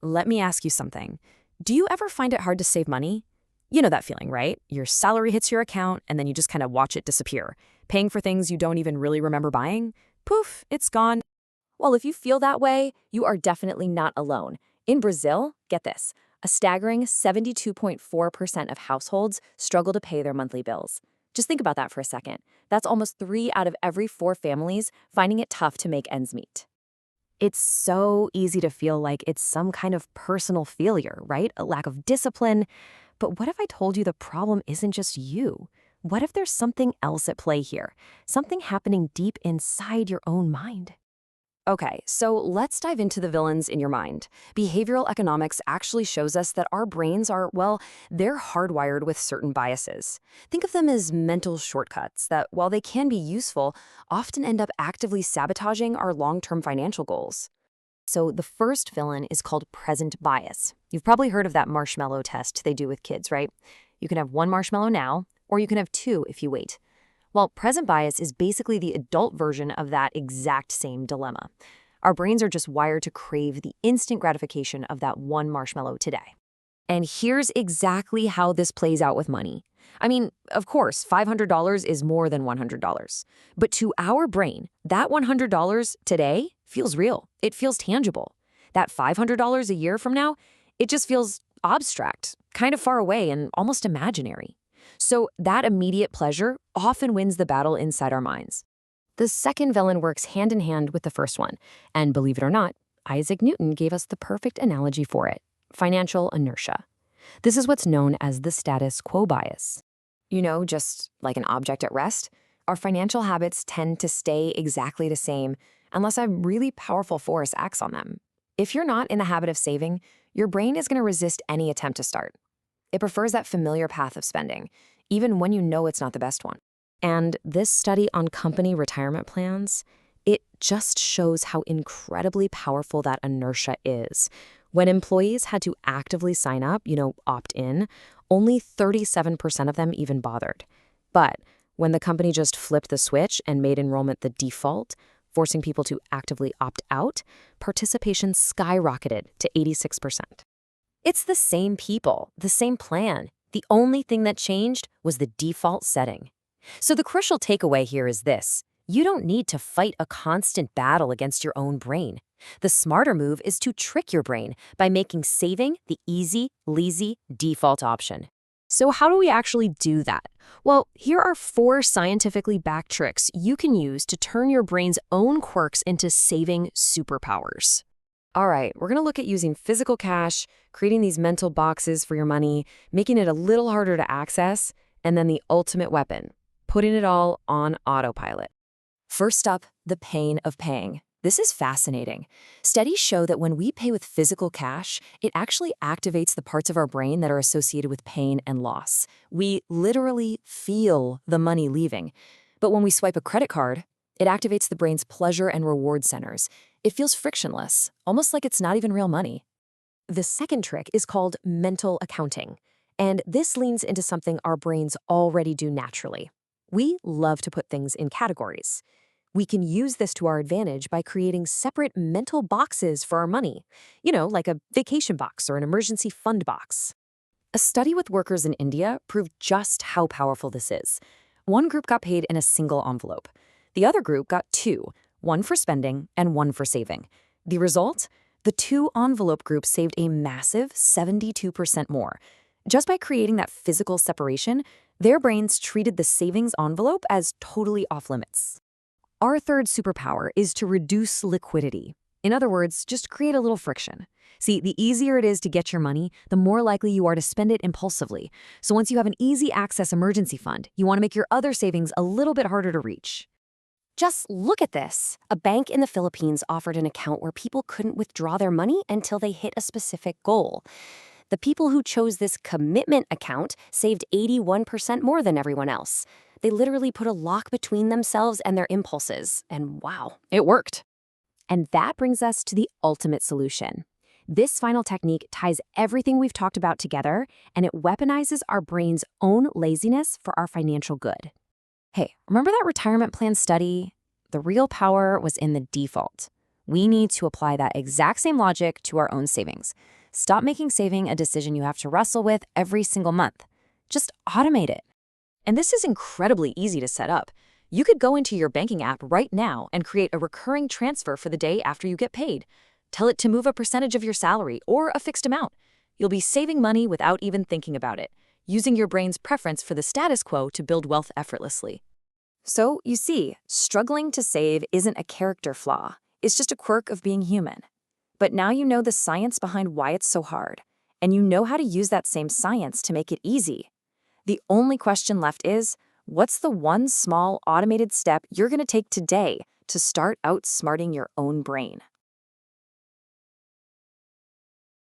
let me ask you something. Do you ever find it hard to save money? You know that feeling, right? Your salary hits your account and then you just kind of watch it disappear. Paying for things you don't even really remember buying? Poof, it's gone. Well, if you feel that way, you are definitely not alone. In Brazil, get this, a staggering 72.4% of households struggle to pay their monthly bills. Just think about that for a second. That's almost 3 out of every 4 families finding it tough to make ends meet. It's so easy to feel like it's some kind of personal failure, right? A lack of discipline. But what if I told you the problem isn't just you? What if there's something else at play here? Something happening deep inside your own mind? Okay, so let's dive into the villains in your mind. Behavioral economics actually shows us that our brains are, well, they're hardwired with certain biases. Think of them as mental shortcuts that, while they can be useful, often end up actively sabotaging our long-term financial goals. So the first villain is called present bias. You've probably heard of that marshmallow test they do with kids, right? You can have one marshmallow now, or you can have two if you wait. Well, present bias is basically the adult version of that exact same dilemma. Our brains are just wired to crave the instant gratification of that one marshmallow today. And here's exactly how this plays out with money. I mean, of course, $500 is more than $100. But to our brain, that $100 today feels real. It feels tangible. That $500 a year from now, it just feels abstract, kind of far away and almost imaginary. So that immediate pleasure often wins the battle inside our minds. The second villain works hand in hand with the first one. And believe it or not, Isaac Newton gave us the perfect analogy for it: financial inertia. This is what's known as the status quo bias. You know, just like an object at rest, our financial habits tend to stay exactly the same unless a really powerful force acts on them. If you're not in the habit of saving, your brain is going to resist any attempt to start. It prefers that familiar path of spending, even when you know it's not the best one. And this study on company retirement plans, it just shows how incredibly powerful that inertia is. When employees had to actively sign up, opt in, only 37% of them even bothered. But when the company just flipped the switch and made enrollment the default, forcing people to actively opt out, participation skyrocketed to 86%. It's the same people, the same plan. The only thing that changed was the default setting. So the crucial takeaway here is this: you don't need to fight a constant battle against your own brain. The smarter move is to trick your brain by making saving the easy, lazy default option. So how do we actually do that? Well, here are 4 scientifically backed tricks you can use to turn your brain's own quirks into saving superpowers. All right, we're going to look at using physical cash, creating these mental boxes for your money, making it a little harder to access, and then the ultimate weapon, putting it all on autopilot. First up, the pain of paying. This is fascinating. Studies show that when we pay with physical cash, it actually activates the parts of our brain that are associated with pain and loss. We literally feel the money leaving. But when we swipe a credit card, it activates the brain's pleasure and reward centers. It feels frictionless, almost like it's not even real money. The second trick is called mental accounting, and this leans into something our brains already do naturally. We love to put things in categories. We can use this to our advantage by creating separate mental boxes for our money, like a vacation box or an emergency fund box. A study with workers in India proved just how powerful this is. One group got paid in a single envelope. The other group got 2, one for spending and one for saving. The result? The 2 envelope groups saved a massive 72% more. Just by creating that physical separation, their brains treated the savings envelope as totally off limits. Our third superpower is to reduce liquidity. In other words, just create a little friction. See, the easier it is to get your money, the more likely you are to spend it impulsively. So once you have an easy access emergency fund, you want to make your other savings a little bit harder to reach. Just look at this. A bank in the Philippines offered an account where people couldn't withdraw their money until they hit a specific goal. The people who chose this commitment account saved 81% more than everyone else. They literally put a lock between themselves and their impulses, and wow, it worked. And that brings us to the ultimate solution. This final technique ties everything we've talked about together, and it weaponizes our brain's own laziness for our financial good. Hey, remember that retirement plan study? The real power was in the default. We need to apply that exact same logic to our own savings. Stop making saving a decision you have to wrestle with every single month. Just automate it. And this is incredibly easy to set up. You could go into your banking app right now and create a recurring transfer for the day after you get paid. Tell it to move a percentage of your salary or a fixed amount. You'll be saving money without even thinking about it, using your brain's preference for the status quo to build wealth effortlessly. So, you see, struggling to save isn't a character flaw. It's just a quirk of being human. But now you know the science behind why it's so hard, and you know how to use that same science to make it easy. The only question left is, what's the one small automated step you're going to take today to start outsmarting your own brain?